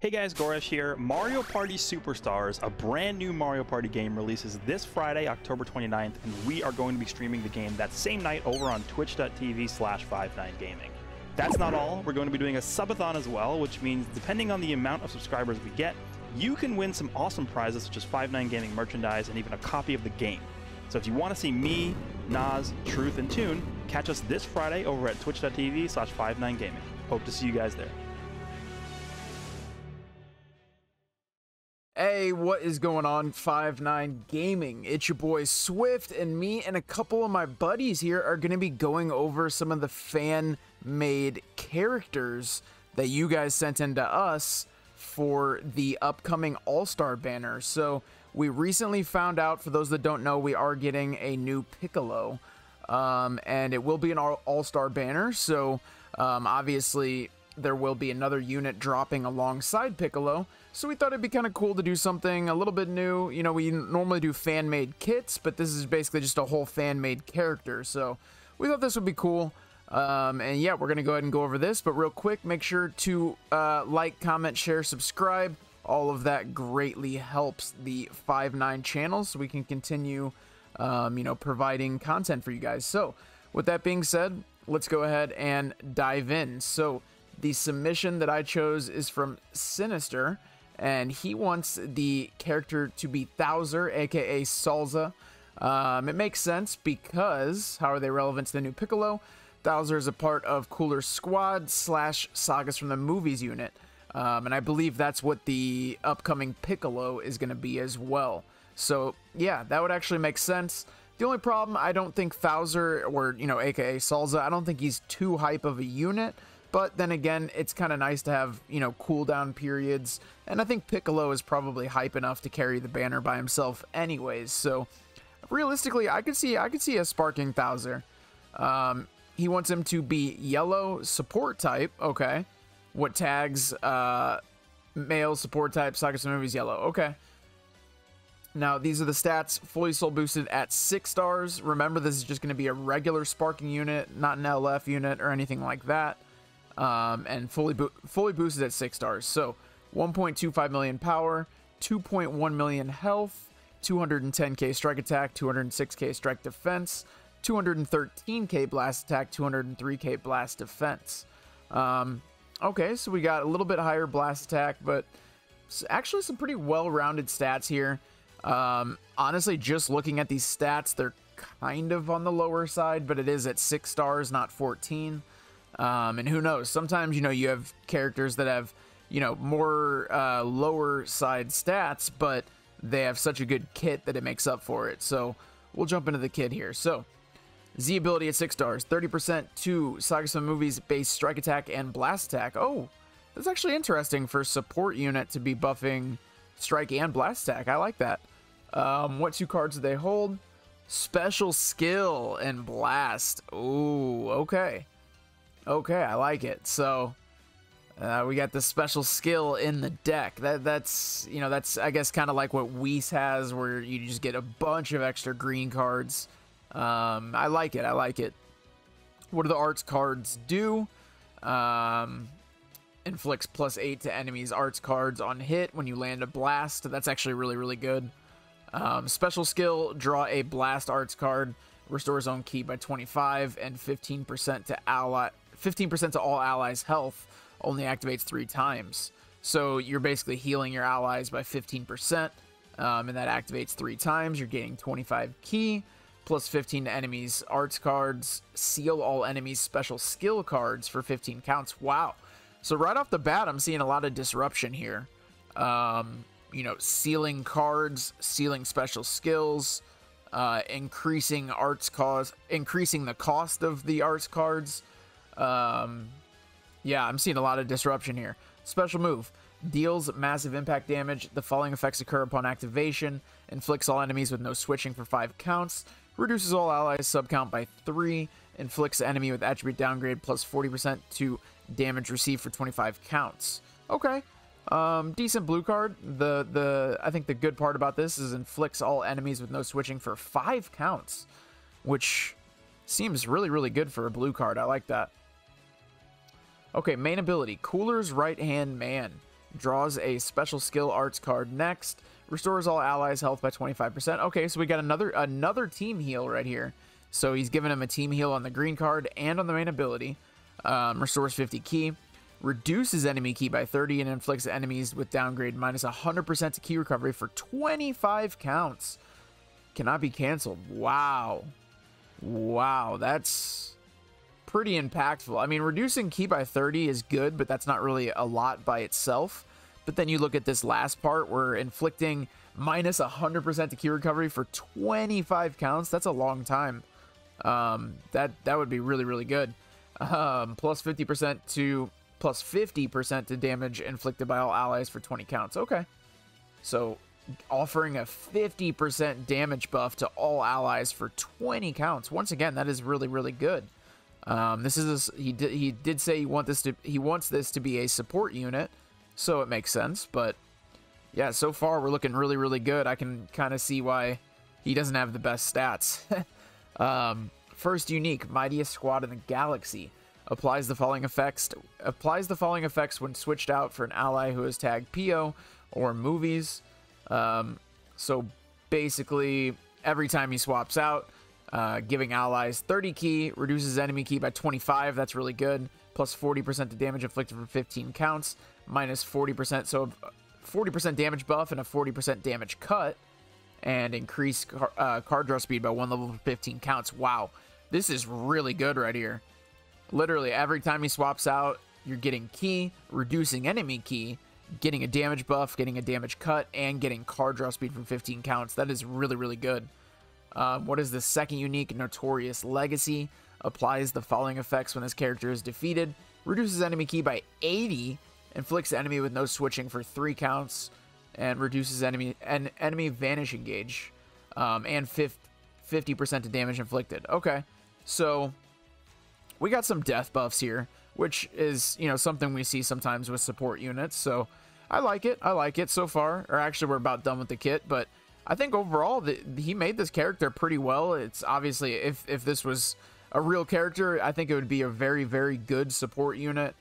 Hey guys, Goresh here. Mario Party Superstars, a brand new Mario Party game, releases this Friday, October 29th, and we are going to be streaming the game that same night over on twitch.tv/59gaming. That's not all. We're going to be doing a subathon as well, which means depending on the amount of subscribers we get, you can win some awesome prizes such as 59gaming merchandise and even a copy of the game. So if you want to see me, Nas, Truth, and Tune, catch us this Friday over at twitch.tv/59gaming. Hope to see you guys there. Hey, what is going on, 59 Gaming? It's your boy Swift, and me and a couple of my buddies here are going to be going over some of the fan-made characters that you guys sent in to us for the upcoming All-Star banner. So, we recently found out, for those that don't know, we are getting a new PICCOLO, and it will be an All-Star banner, so obviously there will be another unit dropping alongside PICCOLO. So we thought it'd be kind of cool to do something a little bit new. You know, we normally do fan-made kits, but this is basically just a whole fan-made character. So we thought this would be cool. And yeah, we're going to go ahead and go over this. But real quick, make sure to like, comment, share, subscribe. All of that greatly helps the 59 channel so we can continue, you know, providing content for you guys. So with that being said, let's go ahead and dive in. So the submission that I chose is from Sinister, and he wants the character to be Thouser, aka Salza. It makes sense because how are they relevant to the new PICCOLO? Thouser is a part of Cooler Squad / Sagas from the Movies unit, and I believe that's what the upcoming PICCOLO is going to be as well. So yeah, that would actually make sense. The only problem, I don't think Thouser, or you know, aka Salza, I don't think he's too hype of a unit. But then again, it's kind of nice to have, you know, cooldown periods. And I think PICCOLO is probably hype enough to carry the banner by himself anyways. So realistically, I could see a sparking Thouser. He wants him to be yellow support type. Okay. What tags? Male support type, Sagas and Movies yellow. Okay. Now, these are the stats. Fully soul boosted at 6 stars. Remember, this is just going to be a regular sparking unit, not an LF unit or anything like that. And fully boosted at 6 stars. So 1.25 million power, 2.1 million health, 210k strike attack, 206k strike defense, 213k blast attack, 203k blast defense. Okay, so we got a little bit higher blast attack, but actually some pretty well-rounded stats here. Honestly, just looking at these stats, they're kind of on the lower side, but it is at 6 stars, not 14. And who knows, sometimes, you know, you have characters that have, you know, more lower side stats, but they have such a good kit that it makes up for it. So we'll jump into the kit here. So Z ability at 6 stars, 30% to Sagas from Movies base strike attack and blast attack. Oh, that's actually interesting for support unit to be buffing strike and blast attack. I like that. What 2 cards do they hold? Special skill and blast. Ooh, okay. Okay, I like it. So we got the special skill in the deck. That's you know, that's I guess kind of like what Whis has, where you just get a bunch of extra green cards. I like it. I like it. What do the arts cards do? Inflicts +8 to enemies' arts cards on hit when you land a blast. That's actually really, really good. Special skill, draw a blast arts card, restores own key by 25, and 15% to all allies' health, only activates 3 times. So you're basically healing your allies by 15%, and that activates 3 times. You're getting 25 key, plus 15 to enemies' arts cards, seal all enemies' special skill cards for 15 counts. Wow. So right off the bat, I'm seeing a lot of disruption here. You know, sealing cards, sealing special skills, increasing the cost of the arts cards. Yeah, I'm seeing a lot of disruption here. Special move. Deals massive impact damage. The following effects occur upon activation. Inflicts all enemies with no switching for 5 counts. Reduces all allies sub count by 3. Inflicts enemy with attribute downgrade plus 40% to damage received for 25 counts. Okay. Decent blue card. I think the good part about this is inflicts all enemies with no switching for 5 counts, which seems really, really good for a blue card. I like that. Okay, main ability, Cooler's Right Hand Man. Draws a special skill arts card next. Restores all allies' health by 25%. Okay, so we got another team heal right here. So he's giving him a team heal on the green card and on the main ability. Restores 50 ki. Reduces enemy ki by 30 and inflicts enemies with downgrade minus 100% to ki recovery for 25 counts. Cannot be canceled. Wow. Wow, that's pretty impactful. I mean, reducing ki by 30 is good, but that's not really a lot by itself. But then you look at this last part where inflicting minus 100% to ki recovery for 25 counts. That's a long time. That would be really, really good. Plus 50% to damage inflicted by all allies for 20 counts. Okay. So offering a 50% damage buff to all allies for 20 counts. Once again, that is really, really good. He did say he wants this to be a support unit, so it makes sense. But yeah, so far we're looking really, really good. I can kind of see why he doesn't have the best stats. First unique, mightiest squad in the galaxy. Applies the following effects when switched out for an ally who is tagged PO or movies. So basically, every time he swaps out, giving allies 30 ki, reduces enemy ki by 25. That's really good. Plus 40% to damage inflicted for 15 counts. Minus 40%. So 40% damage buff and a 40% damage cut. And increase card draw speed by 1 level for 15 counts. Wow. This is really good right here. Literally, every time he swaps out, you're getting ki, reducing enemy ki, getting a damage buff, getting a damage cut, and getting card draw speed for 15 counts. That is really, really good. What is the second unique? Notorious Legacy. Applies the following effects when this character is defeated. Reduces enemy ki by 80. Inflicts enemy with no switching for 3 counts. And reduces enemy vanishing gauge. And 50% to damage inflicted. Okay, so we got some death buffs here, which is, you know, something we see sometimes with support units. So I like it. I like it so far. Or actually, we're about done with the kit, but I think overall he made this character pretty well. It's obviously, if this was a real character, I think it would be a very, very good support unit.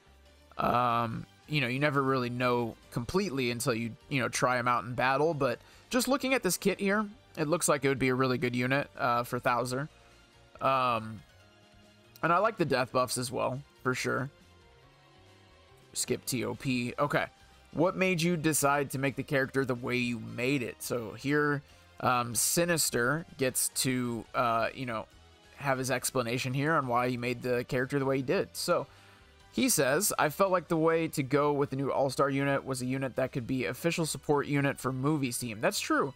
You know, you never really know completely until you try him out in battle. But just looking at this kit here, it looks like it would be a really good unit for Thouser. And I like the death buffs as well, for sure. Skip TOP. Okay. What made you decide to make the character the way you made it? So here, Sinister gets to, have his explanation here on why he made the character the way he did. So he says, I felt like the way to go with the new All-Star unit was a unit that could be official support unit for Movies team. That's true.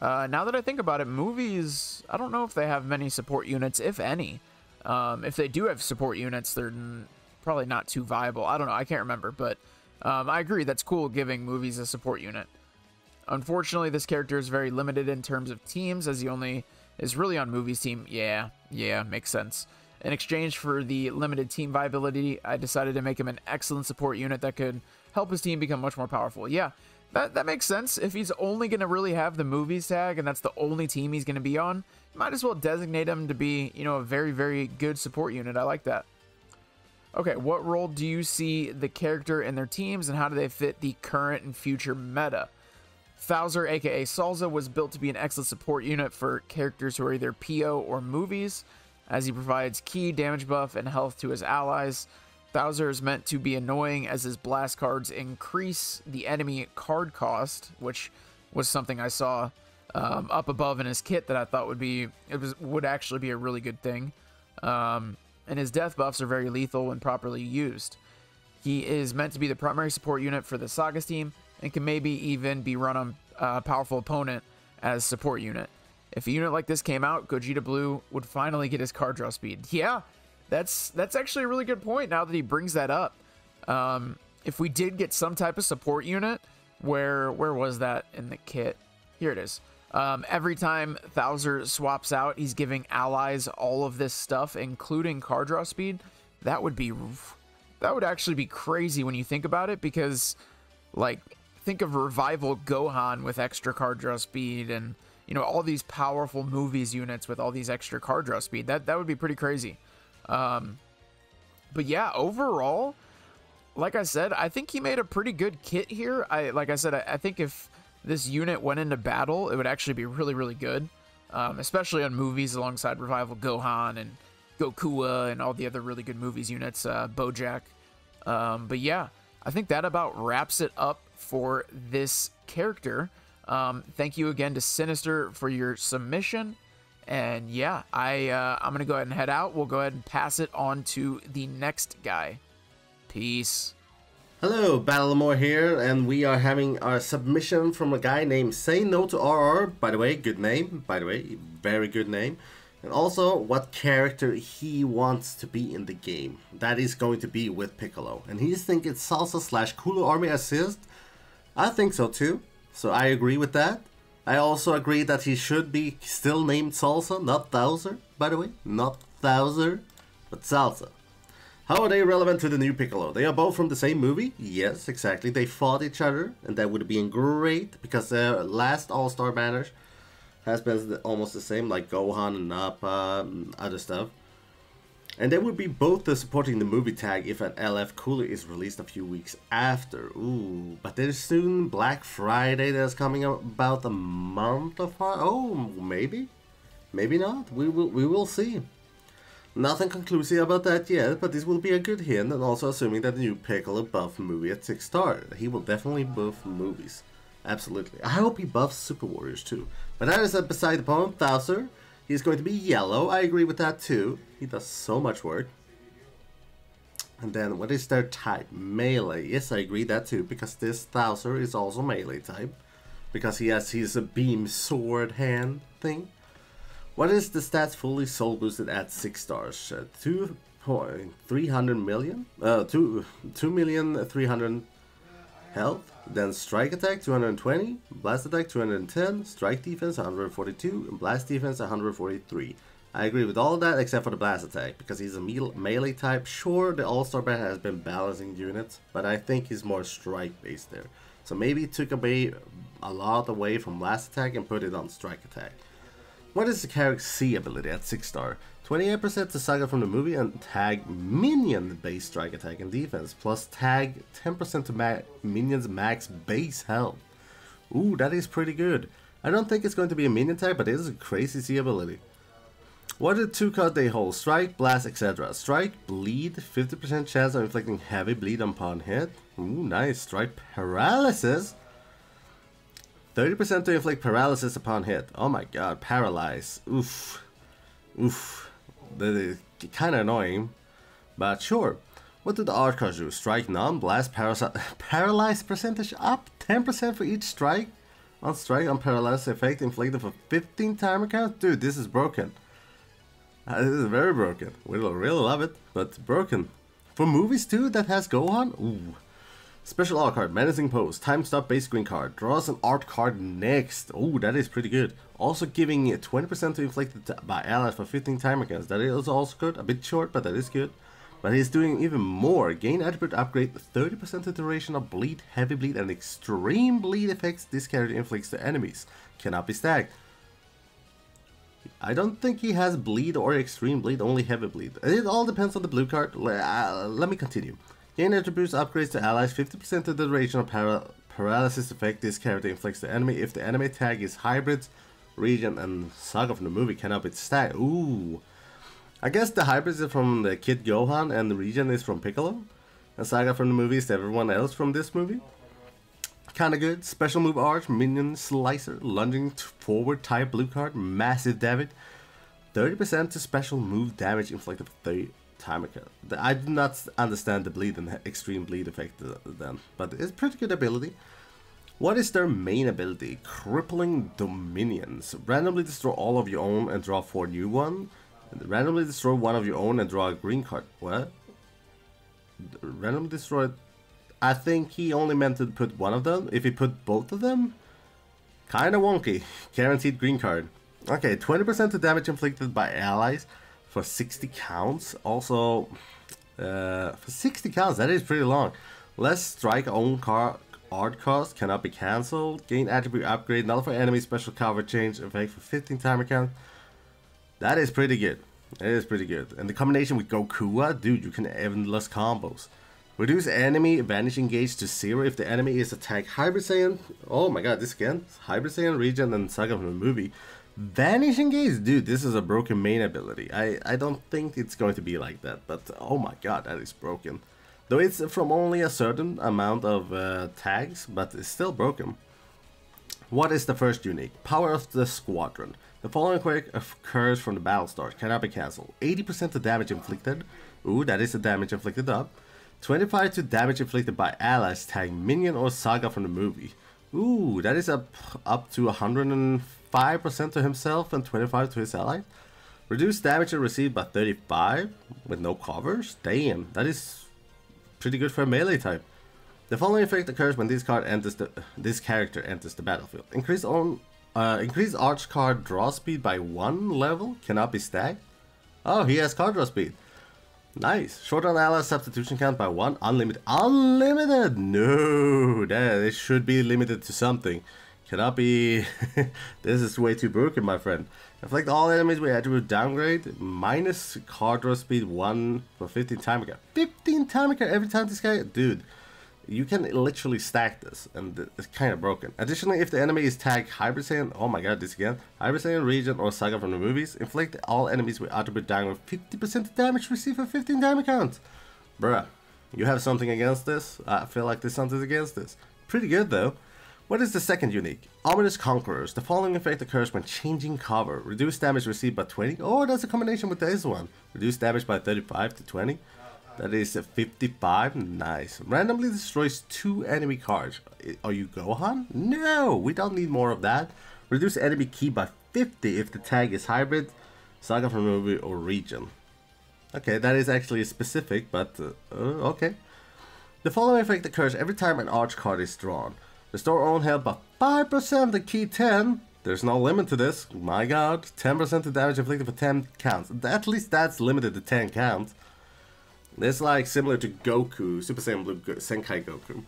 Now that I think about it, Movies, I don't know if they have many support units, if any. If they do have support units, they're probably not too viable. I don't know. I can't remember, but I agree. That's cool giving Movies a support unit. Unfortunately, this character is very limited in terms of teams, as he only is really on Movies team. Yeah, makes sense. In exchange for the limited team viability, I decided to make him an excellent support unit that could help his team become much more powerful. Yeah, that makes sense. If he's only going to really have the Movies tag, and that's the only team he's going to be on, might as well designate him to be, a very, very good support unit. I like that. Okay, what role do you see the character in their teams, and how do they fit the current and future meta? Thouser, aka Salza, was built to be an excellent support unit for characters who are either PO or Movies, as he provides key damage buff and health to his allies. Thouser is meant to be annoying as his blast cards increase the enemy card cost, which was something I saw up above in his kit that I thought would actually be a really good thing. And his death buffs are very lethal when properly used. He is meant to be the primary support unit for the Sagas team and can maybe even be run on a powerful opponent as support unit. If a unit like this came out, Gogeta Blue would finally get his card draw speed. Yeah, that's actually a really good point now that he brings that up. If we did get some type of support unit, where was that in the kit? Here it is. Every time Thouser swaps out, he's giving allies all of this stuff, including card draw speed. That would actually be crazy when you think about it, because, like, think of Revival Gohan with extra card draw speed, and all these powerful Movies units with all these extra card draw speed. That would be pretty crazy. But yeah, overall, like I said, I think he made a pretty good kit here. Like I said, I think if this unit went into battle, it would actually be really, really good, especially on movies alongside Revival Gohan and Goku and all the other really good movies units, Bojack. But yeah, I think that about wraps it up for this character. Thank you again to Sinister for your submission. And yeah, I'm going to go ahead and head out. We'll go ahead and pass it on to the next guy. Peace. Hello, BattleAmore here, and we are having our submission from a guy named Say No to RR. By the way, good name. By the way, very good name. And also, what character he wants to be in the game. That is going to be with Piccolo. And he's thinking Salsa / Cooler Army Assist. I think so too. So I agree with that. I also agree that he should be still named Salsa, not Thouser, by the way. Not Thouser, but Salsa. How are they relevant to the new Piccolo? They are both from the same movie? Yes, exactly. They fought each other, and that would have been great, because their last All-Star banners has been almost the same, like Gohan and Nappa and other stuff. And they would be both supporting the movie tag if an LF Cooler is released a few weeks after. Ooh, but there's soon Black Friday that's coming up about a month or so. Oh, maybe? Maybe not. We will see. Nothing conclusive about that yet, but this will be a good hint, and also assuming that the new Piccolo buff movie at 6 stars. He will definitely buff movies. Absolutely. I hope he buffs Super Warriors too. But that is beside the point. Thouser. He's going to be yellow. I agree with that too. He does so much work. And then what is their type? Melee. Yes, I agree that too, because this Thouser is also melee type. Because he has his beam sword hand thing. What is the stats fully soul boosted at 6 stars? 2.300 million? 2,300,000 health. Then strike attack 220, blast attack 210, strike defense 142, and blast defense 143. I agree with all of that except for the blast attack, because he's a melee type. Sure, the All-Star ban has been balancing units, but I think he's more strike based there. So maybe he took away a lot away from blast attack and put it on strike attack. What is the character C ability at 6 star? 28% to Saga from the movie and tag minion base strike attack and defense, plus tag 10% to minions max base health. Ooh, that is pretty good. I don't think it's going to be a minion type, but it is a crazy C ability. What are the 2 cards they hold? Strike, blast, etc. Strike, bleed, 50% chance of inflicting heavy bleed upon hit. Ooh, nice. Strike, paralysis. 30% to inflict paralysis upon hit. Oh my god, paralyze. Oof. Oof. That is kind of annoying. But sure. What do the art cards do? Strike none, blast, paralyze percentage up 10% for each strike. On strike on paralysis effect inflicted for 15 timer count. Dude, this is broken. This is very broken. We'll really love it, but broken. For movies too, that has Gohan? Ooh. Special art card, Menacing Pose, Time Stop base green card, draws an art card next. Oh, that is pretty good. Also giving 20% to inflicted by allies for 15 timer counts. That is also good. A bit short, but that is good. But he's doing even more. Gain attribute upgrade, 30% to duration of bleed, heavy bleed, and extreme bleed effects this character inflicts to enemies. Cannot be stacked. I don't think he has bleed or extreme bleed, only heavy bleed. It all depends on the blue card. Let me continue. Gain attributes upgrades to allies, 50% to the duration of paralysis effect this character inflicts to enemy. If the enemy tag is hybrids, region, and Saga from the movie cannot be stacked. Ooh. I guess the hybrids are from the Kid Gohan and the region is from Piccolo. And Saga from the movie is everyone else from this movie. Kinda good. Special move art, minion slicer, lunging forward type blue card, massive damage. 30% to special move damage inflicted for 30 timer count. I do not understand the bleed and extreme bleed effect then, but it's pretty good ability. What is their main ability? Crippling Dominions. Randomly destroy all of your own and draw 4 new ones. Randomly destroy one of your own and draw a green card. What? Randomly destroy... I think he only meant to put one of them. If he put both of them? Kinda wonky. Guaranteed green card. Okay, 20% to damage inflicted by allies for 60 counts. Also, for 60 counts, that is pretty long. Less strike own card art cost, cannot be cancelled. Gain attribute upgrade, nullify enemy special cover change effect for 15 timer count. That is pretty good. It is pretty good. And the combination with Goku, dude, you can endless combos. Reduce enemy vanishing gauge to 0 if the enemy is attack Hybrid Saiyan. Oh my god, this again. Hybrid Saiyan, Regen, and Saga from the movie. Vanishing gauge? Dude, this is a broken main ability. I don't think it's going to be like that, but oh my god, that is broken. Though it's from only a certain amount of tags, but it's still broken. What is the first unique? Power of the Squadron. The following quake occurs from the battle start, cannot be cancelled. 80% to damage inflicted. Ooh, that is the damage inflicted up. 25 to damage inflicted by allies tag minion or saga from the movie. Ooh, that is up to 105% to himself and 25 to his allies. Reduce damage received by 35 with no covers. Damn, that is pretty good for a melee type. The following effect occurs when this character enters the battlefield. Increase arch card draw speed by 1 level, cannot be stacked. Oh, he has card draw speed. Nice. Short on ally substitution count by 1. Unlimited. Unlimited! No, it should be limited to something. Cannot be. This is way too broken, my friend. Afflict all enemies with attribute downgrade. Minus card draw speed 1 for 15 timer count. 15 timer count every time this guy. Dude, you can literally stack this, and it's kind of broken. Additionally, if the enemy is tagged Hybrid Saiyan, oh my god, this again, Hybrid Saiyan, Regen, or Saga from the movies, inflict all enemies with attribute downgrade 50% damage received for 15 damage count. Bruh, you have something against this? I feel like there's something against this. Pretty good though. What is the second unique? Ominous Conquerors. The following effect occurs when changing cover. Reduce damage received by 20. Oh, that's a combination with this one. Reduce damage by 35 to 20. That is 55. Nice. Randomly destroys 2 enemy cards. Are you Gohan? No, we don't need more of that. Reduce enemy key by 50 if the tag is Hybrid, Saga from movie, or Region. Okay, that is actually specific, but okay. The following effect occurs every time an arch card is drawn. Restore own health by 5% the key 10. There's no limit to this. My god. 10% to damage inflicted for 10 counts. At least that's limited to 10 counts. It's like similar to Goku, Super Saiyan Blue Senkai Goku.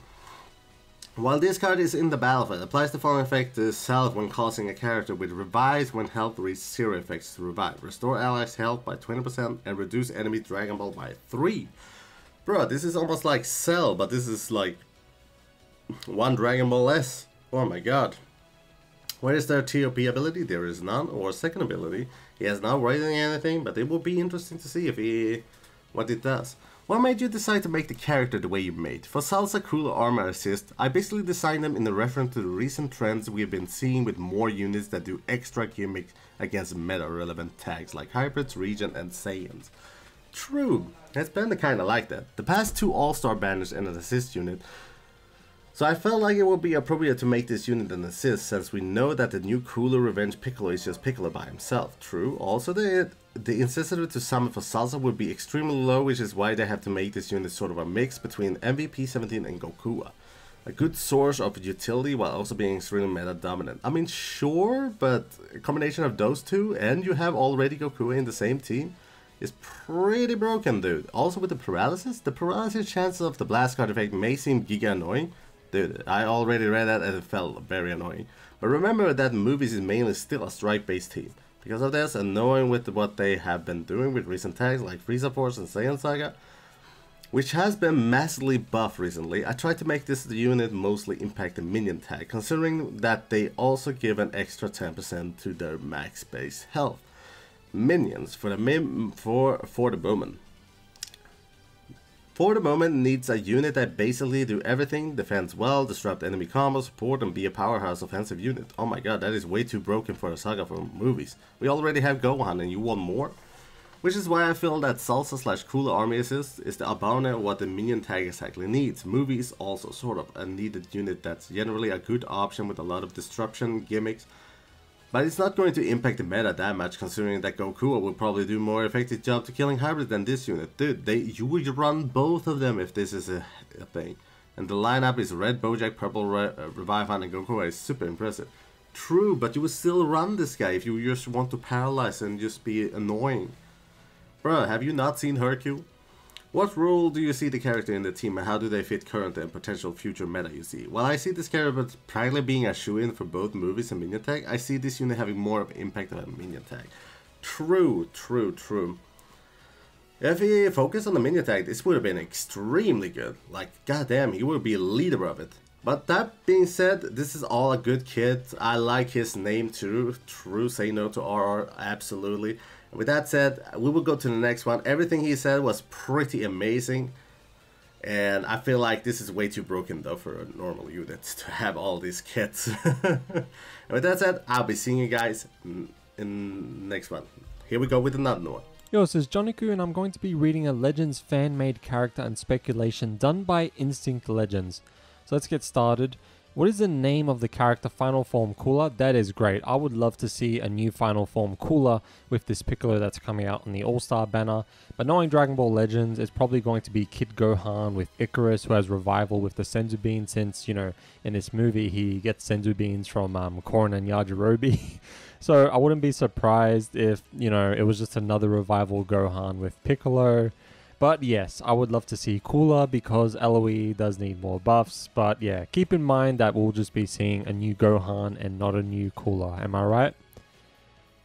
While this card is in the battlefield, applies the following effect to self when causing a character with revives when health reaches 0 effects to revive. Restore allies' health by 20% and reduce enemy Dragon Ball by 3. Bro, this is almost like Cell, but this is like 1 Dragon Ball less. Oh my god. Where is their TOP ability? There is none. Or second ability. He has not raising anything, but it will be interesting to see what it does. What made you decide to make the character the way you made? For Salsa Cooler Armor Assist, I basically designed them in a reference to the recent trends we've been seeing with more units that do extra gimmicks against meta-relevant tags like Hybrids, Regen, and Saiyans. True, it's been kinda like that. The past 2 All-Star banners and an assist unit, so I felt like it would be appropriate to make this unit an assist since we know that the new Cooler Revenge Piccolo is just Piccolo by himself. True, also the incentive to summon for Salsa would be extremely low, which is why they have to make this unit sort of a mix between MVP 17 and Goku. A good source of utility while also being extremely meta dominant. I mean sure, but a combination of those two and you have already Goku in the same team is pretty broken, dude. Also with the paralysis chances of the blast card effect may seem giga annoying. Dude, I already read that and it felt very annoying. But remember that movies is mainly still a strike-based team. Because of this, and knowing with what they have been doing with recent tags like Frieza Force and Saiyan Saga, which has been massively buffed recently, I tried to make this unit mostly impact the minion tag, considering that they also give an extra 10% to their max base health. Minions for the moment. For the moment needs a unit that basically do everything, defends well, disrupt enemy combos, support, and be a powerhouse offensive unit. Oh my god, that is way too broken for a saga from movies. We already have Gohan and you want more? Which is why I feel that Salsa / Cooler Army Assist is the abone of what the minion tag exactly needs. Movie is also sort of a needed unit that's generally a good option with a lot of disruption gimmicks. But it's not going to impact the meta that much, considering that Goku will probably do more effective job to killing Hybrid than this unit. Dude, you would run both of them if this is a thing. And the lineup is Red, Bojack, Purple, Revive Han, and Goku is super impressive. True, but you would still run this guy if you just want to paralyze and just be annoying. Bruh, have you not seen Hercule? What role do you see the character in the team and how do they fit current and potential future meta you see? While I see this character practically being a shoe-in for both movies and minion tag, I see this unit having more of an impact on a minion tag. True. If he focused on the mini attack, this would have been extremely good. Like, goddamn, he would be a leader of it. But that being said, this is all a good kit. I like his name too. True, say no to RR, absolutely. And with that said, we will go to the next one. Everything he said was pretty amazing. And I feel like this is way too broken though for a normal unit to have all these kits. And with that said, I'll be seeing you guys in the next one. Here we go with another one. Yo, this is Jonikku, and I'm going to be reading a Legends fan-made character and speculation done by Instinct Legends. So let's get started. What is the name of the character? Final Form Cooler? That is great. I would love to see a new Final Form Cooler with this Piccolo that's coming out on the All-Star banner. But knowing Dragon Ball Legends, it's probably going to be Kid Gohan with Icarus, who has revival with the Senzu Bean, since, you know, in this movie he gets Senzu Beans from Korin and Yajirobe. So I wouldn't be surprised if, you know, it was just another revival Gohan with Piccolo. But yes, I would love to see Cooler because LOE does need more buffs. But yeah, keep in mind that we'll just be seeing a new Gohan and not a new Cooler. Am I right?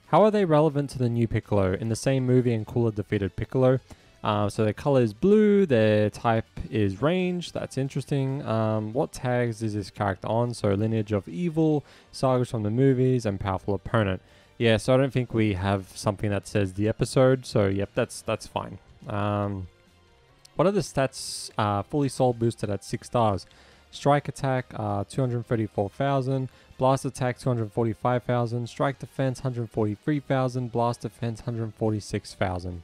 How are they relevant to the new Piccolo? In the same movie, and Cooler defeated Piccolo. So their color is blue, their type is range. That's interesting. What tags is this character on? So Lineage of Evil, Sagas from the movies, and Powerful Opponent. Yeah, so I don't think we have something that says the episode. So yep, that's fine. What are the stats? Fully soul boosted at 6 stars. Strike attack 234,000, blast attack 245,000, strike defense 143,000, blast defense 146,000.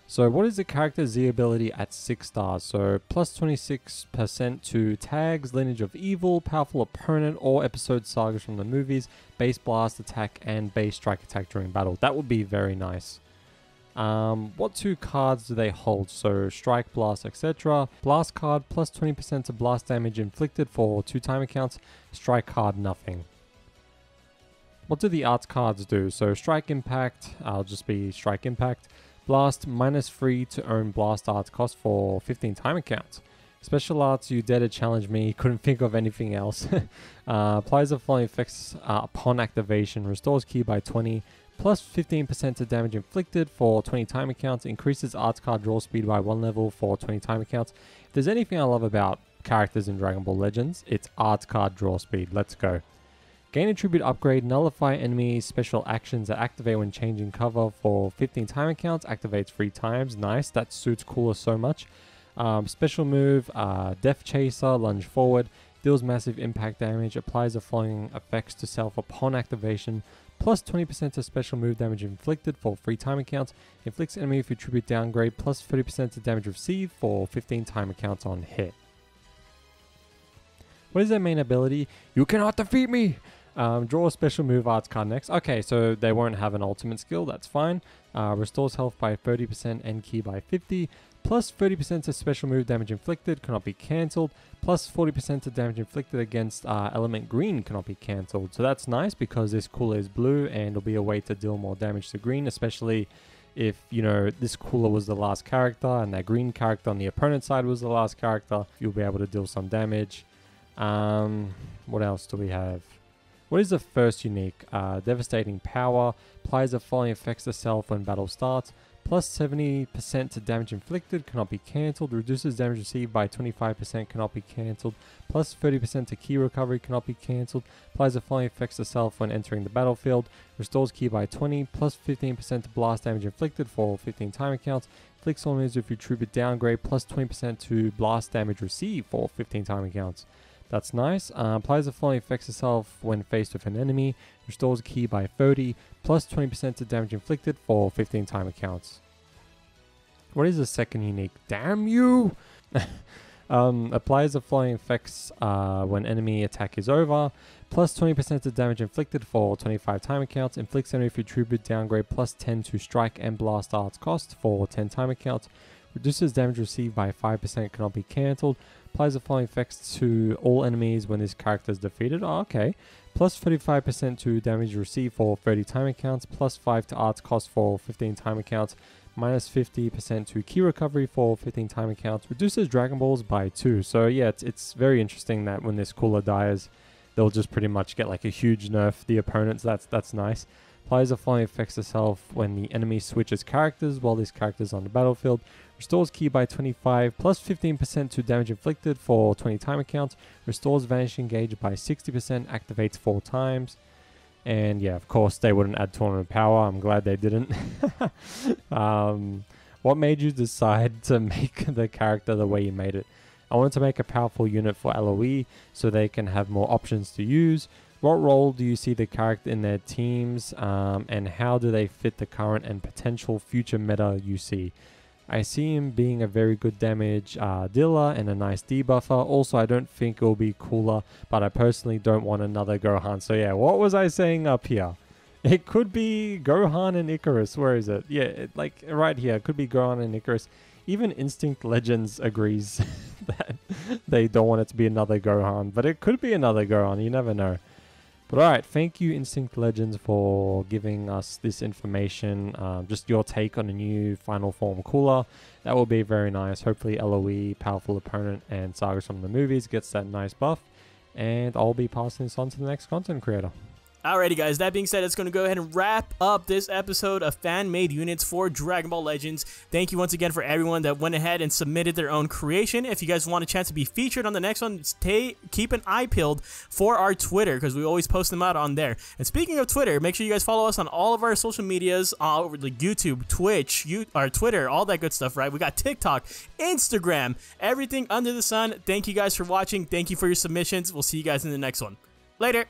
So what is the character's Z ability at 6 stars? So plus 26% to tags, Lineage of Evil, Powerful Opponent, or episode sagas from the movies, base blast attack, and base strike attack during battle. That would be very nice. What 2 cards do they hold? So strike, blast, etc. Blast card plus 20% to blast damage inflicted for 2 timer counts. Strike card, nothing. What do the arts cards do? So strike impact, I'll just be strike impact. Blast -3 to earn blast arts cost for 15 timer counts. Special arts, you dare to challenge me, couldn't think of anything else. Applies the following effects upon activation, restores ki by 20, plus 15% to damage inflicted for 20 timer counts, increases arts card draw speed by 1 level for 20 timer counts. If there's anything I love about characters in Dragon Ball Legends, it's arts card draw speed. Let's go. Gain attribute upgrade, nullify enemies special actions that activate when changing cover for 15 timer counts, activates 3 times. Nice, that suits Cooler so much. Special move, Death Chaser, lunge forward, deals massive impact damage, applies the following effects to self upon activation, plus 20% to special move damage inflicted for 3 timer counts, inflicts enemy with attribute downgrade, plus 30% to damage received for 15 timer counts on hit. What is their main ability? You cannot defeat me! Draw a special move arts card next. Okay, so they won't have an ultimate skill, that's fine. Restores health by 30% and ki by 50. Plus 30% to special move damage inflicted, cannot be cancelled. Plus 40% to damage inflicted against element green cannot be cancelled. So that's nice because this Cooler is blue and it'll be a way to deal more damage to green, especially if, you know, this Cooler was the last character and that green character on the opponent's side was the last character. You'll be able to deal some damage. What else do we have? What is the first unique? Devastating Power. Applies the following effects to self when battle starts. Plus 70% to damage inflicted, cannot be cancelled. Reduces damage received by 25%, cannot be cancelled. Plus 30% to ki recovery, cannot be cancelled. Applies the following effects to self when entering the battlefield. Restores ki by 20, plus 15% to blast damage inflicted for 15 timer counts. Inflicts all moves with your trooper downgrade, plus 20% to blast damage received for 15 timer counts. That's nice. Applies the following effects to self when faced with an enemy. Restores ki by 30, plus 20% to damage inflicted for 15 timer counts. What is the second unique? Damn you! Applies the following effects when enemy attack is over. Plus 20% to damage inflicted for 25 timer counts. Inflicts enemy with attribute downgrade plus 10 to strike and blast arts cost for 10 timer counts. Reduces damage received by 5%, cannot be cancelled. Applies the following effects to all enemies when this character is defeated. Oh, okay. Plus 35% to damage received for 30 timer counts. Plus 5 to arts cost for 15 timer counts. Minus 50% to ki recovery for 15 timer counts. Reduces Dragon Balls by 2. So yeah, it's very interesting that when this Cooler dies, they'll just pretty much get like a huge nerf the opponents. That's nice. Applies the following effects to self when the enemy switches characters while this character is on the battlefield. Restores ki by 25 plus 15% to damage inflicted for 20 timer counts. Restores vanishing gauge by 60%, activates 4 times. And yeah, of course, they wouldn't add tournament power. I'm glad they didn't. What made you decide to make the character the way you made it? I wanted to make a powerful unit for LoE so they can have more options to use. What role do you see the character in their teams, and how do they fit the current and potential future meta you see? I see him being a very good damage dealer and a nice debuffer. Also, I don't think it will be cooler, but I personally don't want another Gohan. So yeah, what was I saying up here? It could be Gohan and Icarus. Where is it? Yeah, like right here. It could be Gohan and Icarus. Even Instinct Legends agrees that they don't want it to be another Gohan, but it could be another Gohan. You never know. But alright, thank you Instinct Legends for giving us this information. Just your take on a new final form cooler. That will be very nice. Hopefully LoE, Powerful Opponent, and Sagas from the movies gets that nice buff. And I'll be passing this on to the next content creator. Alrighty guys, that being said, it's going to go ahead and wrap up this episode of fan-made units for Dragon Ball Legends. Thank you once again for everyone that went ahead and submitted their own creation. If you guys want a chance to be featured on the next one, keep an eye peeled for our Twitter, because we always post them out on there. And speaking of Twitter, make sure you guys follow us on all of our social medias, all over like YouTube, Twitch, our Twitter, all that good stuff, right? We got TikTok, Instagram, everything under the sun. Thank you guys for watching. Thank you for your submissions. We'll see you guys in the next one. Later!